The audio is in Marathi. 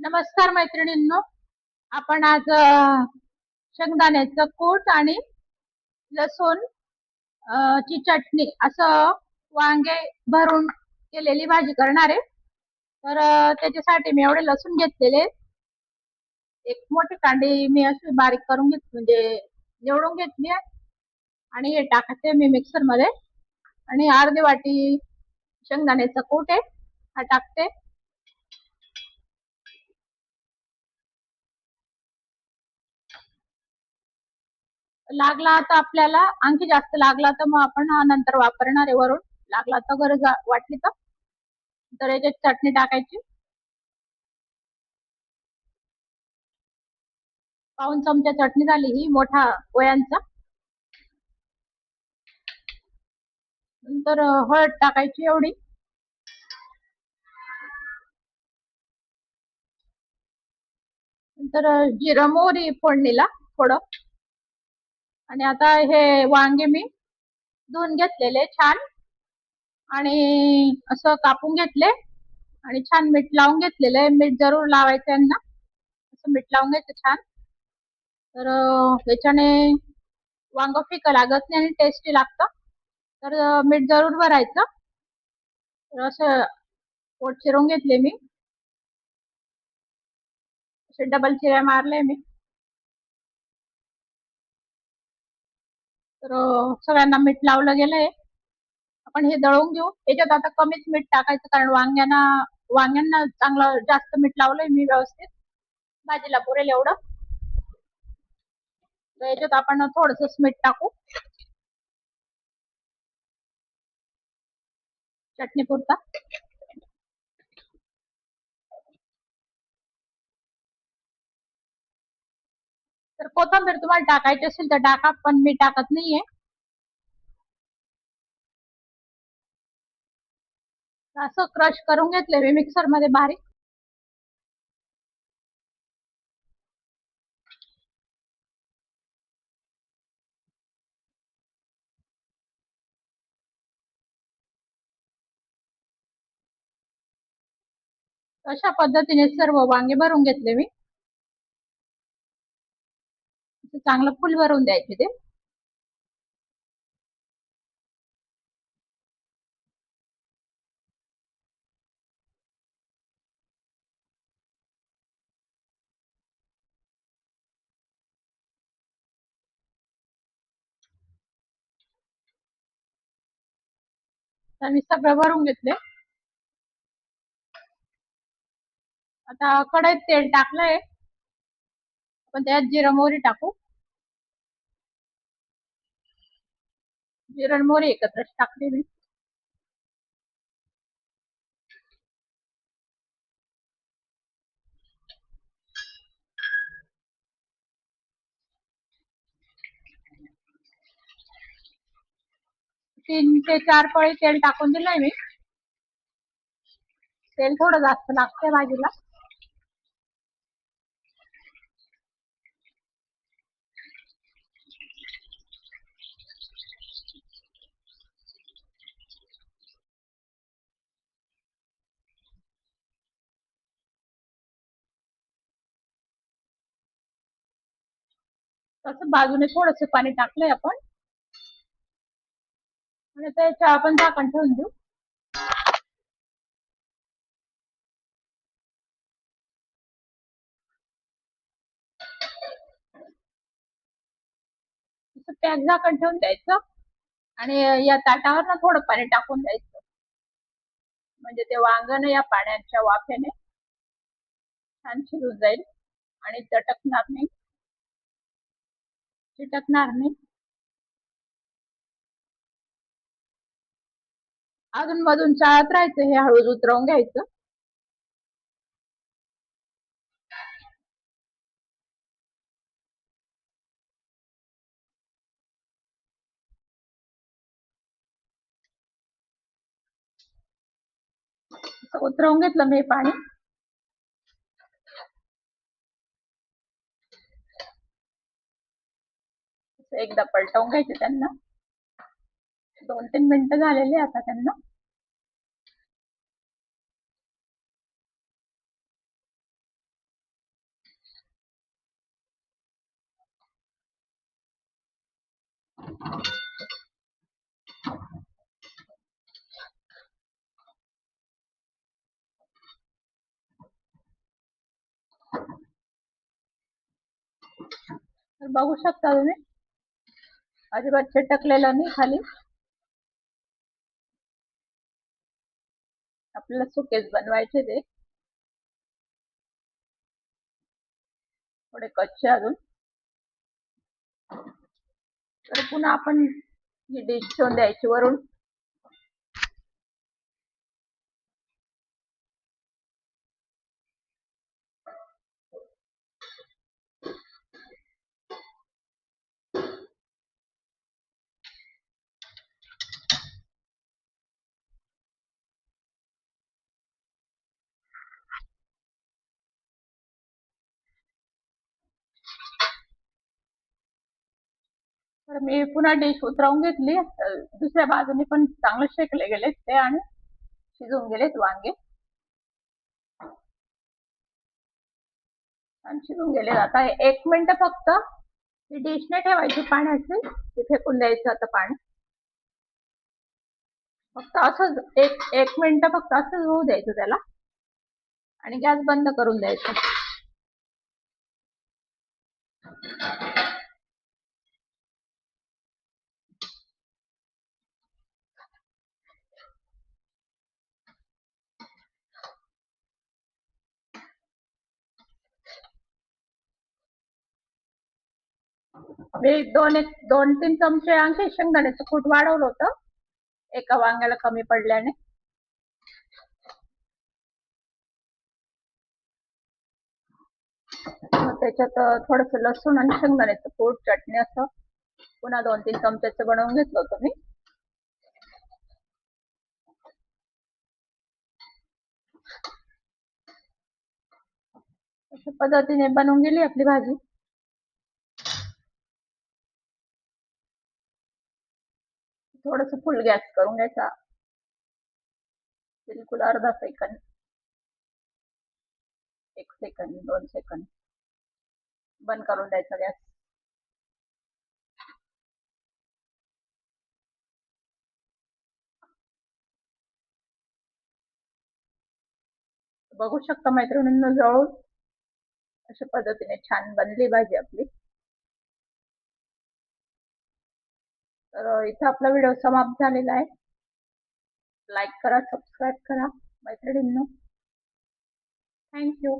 नमस्कार मैत्रिणींनो. आपण आज शेंगदाण्याचं कूट आणि लसूण ची चटणी असं वांगे भरून केलेली भाजी करणार आहे. तर त्याच्यासाठी मी एवढे लसूण घेतलेले, एक मोठी कांडी मी अशी बारीक करून घेतली, म्हणजे निवडून घेतली आहे. आणि हे टाकायचे मी मिक्सर मध्ये, आणि अर्धी वाटी शेंगदाण्याचं कूट आहे हा टाकते. लागला तर आपल्याला आणखी जास्त लागला तर मग आपण नंतर वापरणार आहे वरून. लागला तर गरज वाटली तर याच्यात चटणी टाकायची. पाऊण चमचा चटणी झाली ही मोठा पोह्यांचा. नंतर हळद टाकायची एवढी. नंतर जिरं मोहरी फोडणीला थोडं. आणि आता हे वांगे मी धुवून घेतलेले छान, आणि असं कापून घेतले, आणि छान मीठ लावून घेतलेलं आहे. मीठ जरूर लावायचं यांना, असं मीठ लावून घ्यायचं छान. तर याच्याने वांग फिकं लागत नाही आणि टेस्टी लागतं. तर मीठ जरूर भरायचं. तर असं पोट चिरून घेतले मी, असे डबल चिऱ्या मारले मी. तर सगळ्यांना मीठ लावलं गेलंय. आपण हे दळून घेऊ. याच्यात आता कमीच मीठ टाकायचं, कारण वांग्यांना चांगलं जास्त मीठ लावलंय मी व्यवस्थित, भाजीला पुरेल एवढं. तर याच्यात आपण थोडस मीठ टाकू, चटणी पुरता. तर कोथिंबीर तुम्हाला टाकायची असेल तर टाका, पण मी टाकत नाहीये. असं क्रश करून घेतले मी मिक्सर मध्ये बारीक. अशा पद्धतीने सर्व वांगे भरून घेतले मी. चांगलं फुल भरून द्यायचे ते. तर मी सगळं भरून घेतले. आता कढईत तेल टाकलंय, आपण त्यात जिरं मोहरी टाकू. जिरं मोहरी एकत्र टाकले मी. 3 ते 4 पळी तेल टाकून दिलंय मी. तेल थोडं जास्त लागतंय भाजीला. तसं बाजूने थोडस पाणी टाकलंय आपण, आणि त्याच्या आपण झाकण ठेवून देऊ. पॅक झाकण ठेवून द्यायचं, आणि या ताटावर ना थोडं पाणी टाकून द्यायचं, म्हणजे ते वांग ना या पाण्याच्या वाफेने छान शिजून जाईल आणि चिटकणार नाही. अजून मधून चाळत राहायचं, हे हळूच उतरवून घ्यायचं. उतरवून घेतलं मी पाणी. एकदा पलटवून घ्यायचे त्यांना. 2-3 मिनिटं झालेली आता त्यांना. तर बघू शकता तुम्ही, अजिबात चिटकलेलं नाही खाली. आपल्याला सुकेच बनवायचे ते, थोडे कच्चे अजून. तर पुन्हा आपण ही डिश ठेवून द्यायची वरून. तर मी पुन्हा डिश उतरवून घेतली. दुसऱ्या बाजूने पण चांगले शेकले गेलेत ते आणि शिजून गेलेत वांगे आणि शिजून गेले. आता 1 मिनिट फक्त ती डिश नाही ठेवायची पाण्याची, ती फेकून द्यायचं आता पाणी. फक्त असंच एक मिनिट फक्त असंच होऊ द्यायचं त्याला आणि गॅस बंद करून द्यायचं. मी 2-3 चमचे आणखी शेंगदाण्याचं कूट वाढवलं होतं एका वांग्याला कमी पडल्याने. मग त्याच्यात थोडस लसूण आणि शेंगदाण्याचं कूट, चटणी असं पुन्हा 2-3 चमच्याचं बनवून घेतलं होतं मी. अशा पद्धतीने बनवून गेली आपली भाजी. थोडस फुल गॅस करून घ्यायचा, बिलकुल अर्धा सेकंद, 1 सेकंद, 2 सेकंद बंद करून द्यायचा गॅस. बघू शकता मैत्रिणींना जवळून अशा पद्धतीने छान बनली भाजी आपली. तर इथं आपला व्हिडिओ समाप्त झालेला आहे. लाईक करा, सबस्क्राईब करा मैत्रिणींनो. थँक्यू.